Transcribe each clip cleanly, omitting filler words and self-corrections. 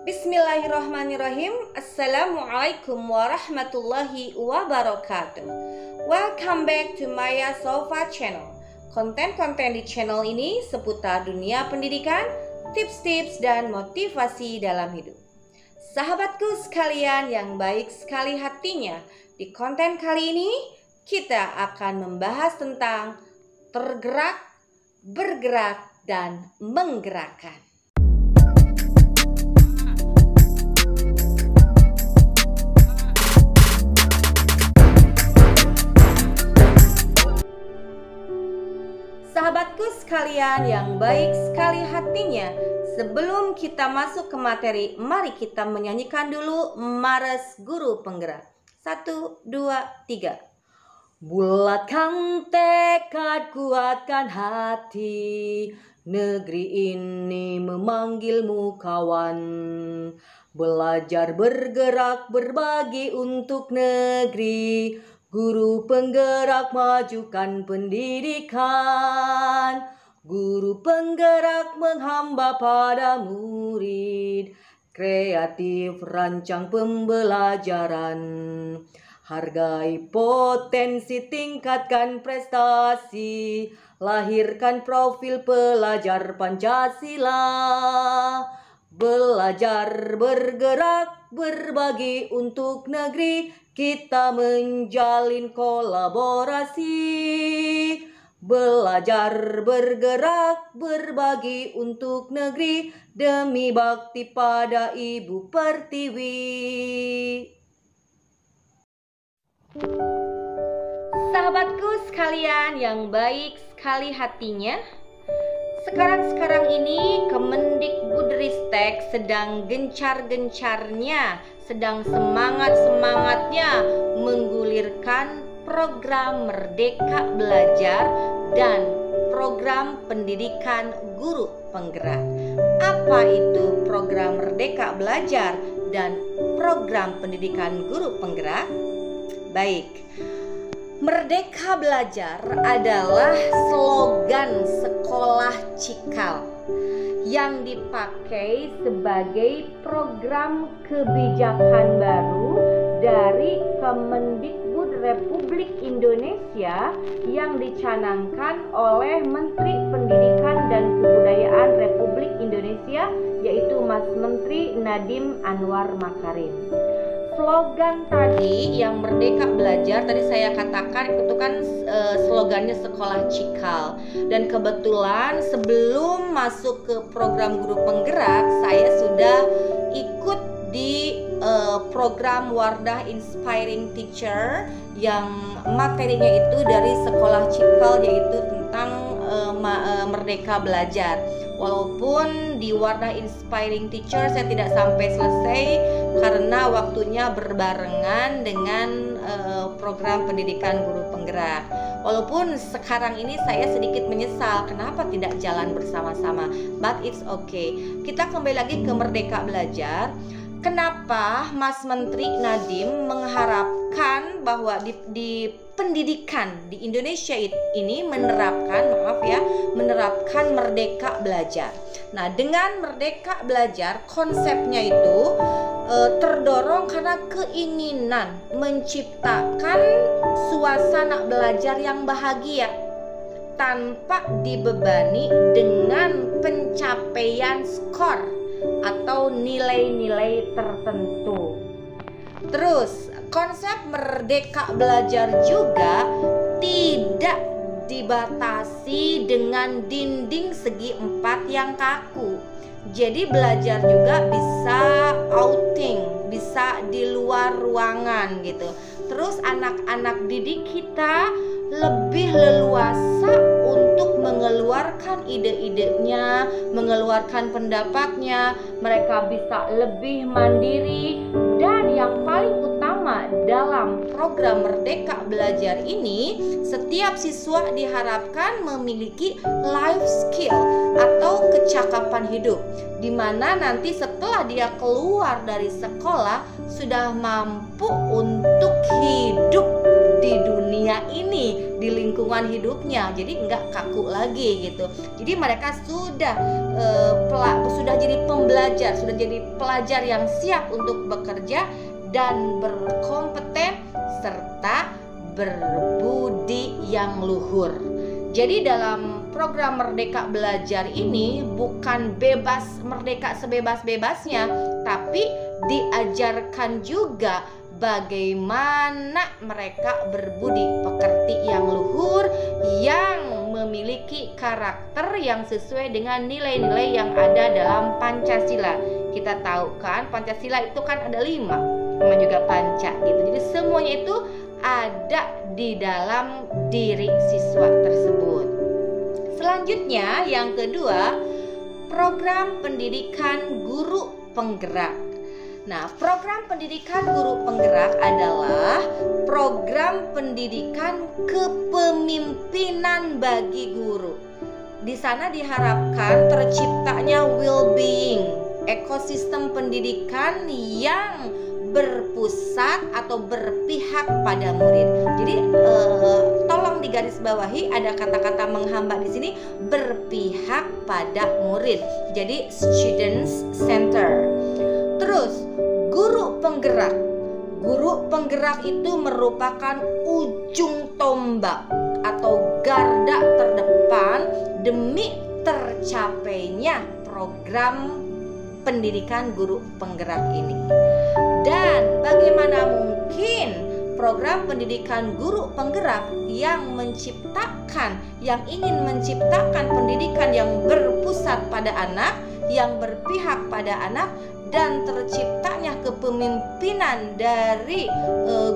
Bismillahirrahmanirrahim. Assalamualaikum warahmatullahi wabarakatuh. Welcome back to Maya Sofa Channel. Konten-konten di channel ini seputar dunia pendidikan, tips-tips dan motivasi dalam hidup. Sahabatku sekalian yang baik sekali hatinya, di konten kali ini kita akan membahas tentang tergerak, bergerak, dan menggerakkan. Sahabatku sekalian yang baik sekali hatinya, sebelum kita masuk ke materi, mari kita menyanyikan dulu Mares Guru Penggerak. 1, 2, 3. Bulatkan tekad, kuatkan hati, negeri ini memanggilmu kawan. Belajar, bergerak, berbagi untuk negeri. Guru penggerak majukan pendidikan. Guru penggerak menghamba pada murid. Kreatif rancang pembelajaran. Hargai potensi, tingkatkan prestasi. Lahirkan profil pelajar Pancasila. Belajar, bergerak, berbagi untuk negeri. Kita menjalin kolaborasi. Belajar, bergerak, berbagi untuk negeri. Demi bakti pada Ibu Pertiwi. Sahabatku sekalian yang baik sekali hatinya, sekarang ini Kemendikbudristek sedang gencar-gencarnya, sedang semangat-semangatnya menggulirkan program Merdeka Belajar dan program pendidikan guru penggerak. Apa itu program Merdeka Belajar dan program pendidikan guru penggerak? Baik, Merdeka Belajar adalah slogan sekolah Cikal yang dipakai sebagai program kebijakan baru dari Kemendikbud Republik Indonesia yang dicanangkan oleh Menteri Pendidikan dan Kebudayaan Republik Indonesia, yaitu Mas Menteri Nadiem Anwar Makarim. Slogan tadi yang Merdeka Belajar tadi saya katakan itu kan slogannya sekolah Cikal, dan kebetulan sebelum masuk ke program guru penggerak saya sudah ikut di program Wardah Inspiring Teacher yang materinya itu dari sekolah Cikal, yaitu tentang Merdeka Belajar. Walaupun di Wardah Inspiring Teacher saya tidak sampai selesai karena waktunya berbarengan dengan program pendidikan guru penggerak. Walaupun sekarang ini saya sedikit menyesal kenapa tidak jalan bersama-sama, but it's okay. Kita kembali lagi ke Merdeka Belajar. Kenapa Mas Menteri Nadiem mengharapkan bahwa di pendidikan di Indonesia ini menerapkan Merdeka Belajar. Nah, dengan Merdeka Belajar konsepnya itu terdorong karena keinginan menciptakan suasana belajar yang bahagia tanpa dibebani dengan pencapaian skor atau nilai-nilai tertentu. Terus konsep Merdeka Belajar juga tidak dibatasi dengan dinding segi 4 yang kaku. Jadi belajar juga bisa outing, bisa di luar ruangan gitu. Terus anak-anak didik kita lebih leluasa untuk mengeluarkan ide-idenya, mengeluarkan pendapatnya. Mereka bisa lebih mandiri. Dan yang paling utama dalam program Merdeka Belajar ini, setiap siswa diharapkan memiliki life skill atau kecakapan hidup, di mana nanti setelah dia keluar dari sekolah sudah mampu untuk hidup di dunia ini, di lingkungan hidupnya. Jadi nggak kaku lagi gitu. Jadi mereka sudah jadi pembelajar, sudah jadi pelajar yang siap untuk bekerja dan berkompeten serta berbudi yang luhur. Jadi dalam program Merdeka Belajar ini bukan merdeka sebebas-bebasnya, tapi diajarkan juga bagaimana mereka berbudi pekerti yang luhur, yang memiliki karakter yang sesuai dengan nilai-nilai yang ada dalam Pancasila. Kita tahu kan Pancasila itu kan ada 5, sama juga Panca gitu. Jadi semuanya itu ada di dalam diri siswa tersebut. Selanjutnya yang kedua, program pendidikan guru penggerak. Nah, program pendidikan guru penggerak adalah program pendidikan kepemimpinan bagi guru. Di sana diharapkan terciptanya well-being, ekosistem pendidikan yang berpusat atau berpihak pada murid. Jadi tolong digarisbawahi, ada kata-kata menghamba di sini, berpihak pada murid. Jadi students center. Terus guru penggerak. Guru penggerak itu merupakan ujung tombak atau garda terdepan demi tercapainya program pendidikan guru penggerak ini. Dan bagaimana mungkin program pendidikan guru penggerak yang ingin menciptakan pendidikan yang berpusat pada anak, yang berpihak pada anak, dan terciptanya kepemimpinan dari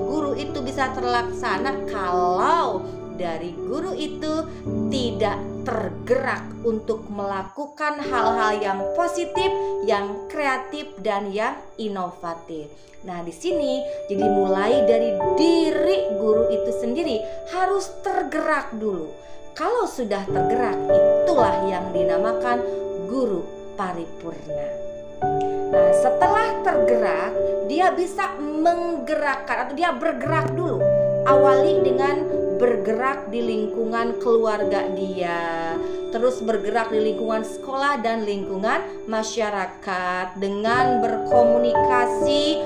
guru itu bisa terlaksana kalau dari guru itu tidak tergerak untuk melakukan hal-hal yang positif, yang kreatif, dan yang inovatif. Nah, di sini jadi mulai dari diri guru itu sendiri harus tergerak dulu. Kalau sudah tergerak, itulah yang dinamakan guru paripurna. Nah, setelah tergerak, dia bisa menggerakkan atau dia bergerak dulu. Awali dengan bergerak di lingkungan keluarga dia, terus bergerak di lingkungan sekolah dan lingkungan masyarakat, dengan berkomunikasi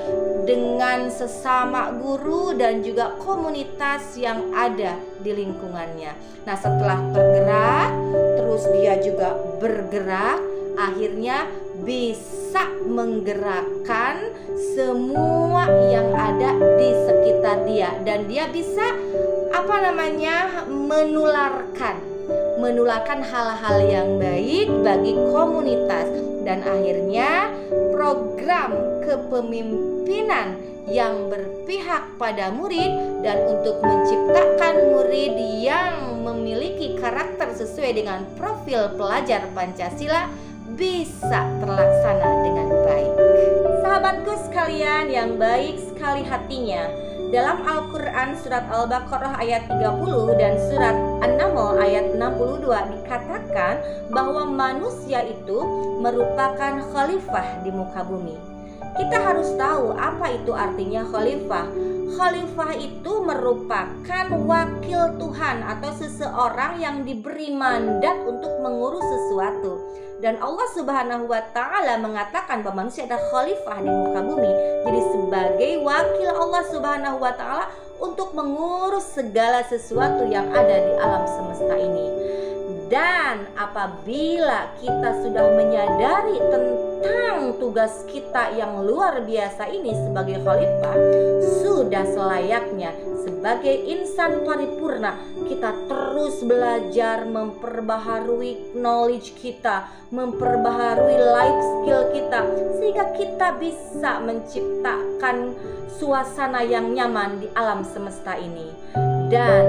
dengan sesama guru dan juga komunitas yang ada di lingkungannya. Nah, setelah tergerak, terus dia juga bergerak, akhirnya bisa menggerakkan semua yang ada di sekitar dia, dan dia bisa menularkan hal-hal yang baik bagi komunitas. Dan akhirnya program kepemimpinan yang berpihak pada murid dan untuk menciptakan murid yang memiliki karakter sesuai dengan profil pelajar Pancasila bisa terlaksana dengan baik. Sahabatku sekalian yang baik sekali hatinya, dalam Al-Quran surat Al-Baqarah ayat 30 dan surat An-Naml ayat 62 dikatakan bahwa manusia itu merupakan khalifah di muka bumi. Kita harus tahu apa itu artinya khalifah. Khalifah itu merupakan wakil Tuhan atau seseorang yang diberi mandat untuk mengurus sesuatu. Dan Allah Subhanahu wa Ta'ala mengatakan bahwa manusia adalah khalifah di muka bumi. Jadi sebagai wakil Allah Subhanahu wa Ta'ala untuk mengurus segala sesuatu yang ada di alam semesta ini. Dan apabila kita sudah menyadari tentang tugas kita yang luar biasa ini sebagai khalifah, sudah selayaknya sebagai insan paripurna kita terus belajar, memperbaharui knowledge kita, memperbaharui life skill kita, sehingga kita bisa menciptakan suasana yang nyaman di alam semesta ini. Dan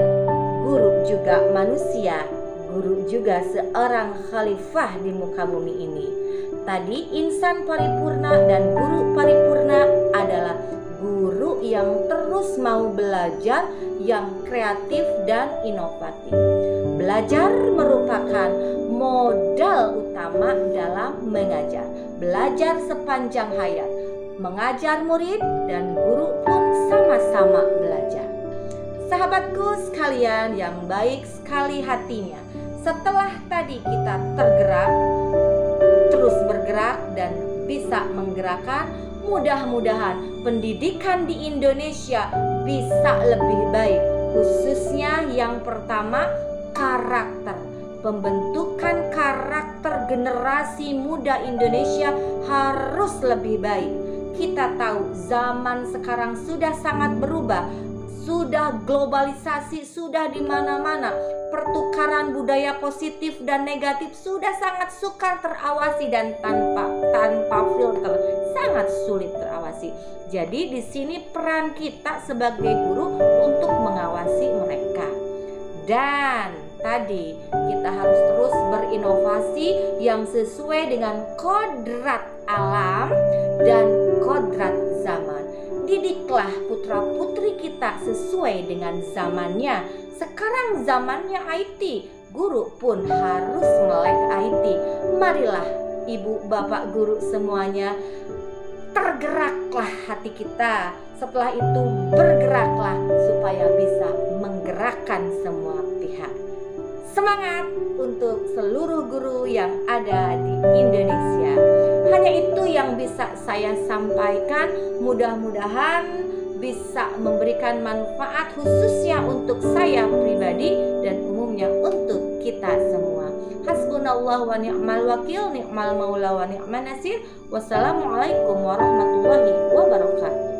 guru juga manusia, guru juga seorang khalifah di muka bumi ini. Tadi insan paripurna dan guru paripurna adalah guru yang terus mau belajar, yang kreatif dan inovatif. Belajar merupakan modal utama dalam mengajar. Belajar sepanjang hayat. Mengajar murid dan guru pun sama-sama belajar. Sahabatku sekalian yang baik sekali hatinya, setelah tadi kita tergerak, terus bergerak dan bisa menggerakkan, mudah-mudahan pendidikan di Indonesia bisa lebih baik. Khususnya yang pertama, karakter. Pembentukan karakter generasi muda Indonesia harus lebih baik. Kita tahu zaman sekarang sudah sangat berubah, sudah globalisasi, sudah di mana-mana. Pertukaran budaya positif dan negatif sudah sangat sukar terawasi dan tanpa filter sangat sulit terawasi. Jadi di sini peran kita sebagai guru untuk mengawasi mereka. Dan tadi kita harus terus berinovasi yang sesuai dengan kodrat alam dan kodrat zaman. Didiklah putra-putri kita sesuai dengan zamannya. Sekarang zamannya IT, guru pun harus melek IT. Marilah ibu bapak guru semuanya, tergeraklah hati kita. Setelah itu bergeraklah supaya bisa menggerakkan semua pihak. Semangat untuk seluruh guru yang ada di Indonesia. Hanya itu yang bisa saya sampaikan. Mudah-mudahan bisa memberikan manfaat khususnya untuk saya pribadi dan umumnya untuk kita semua. Hasbunallah wa ni'mal wakil, ni'mal maula wa ni'man nasir. Wassalamualaikum warahmatullahi wabarakatuh.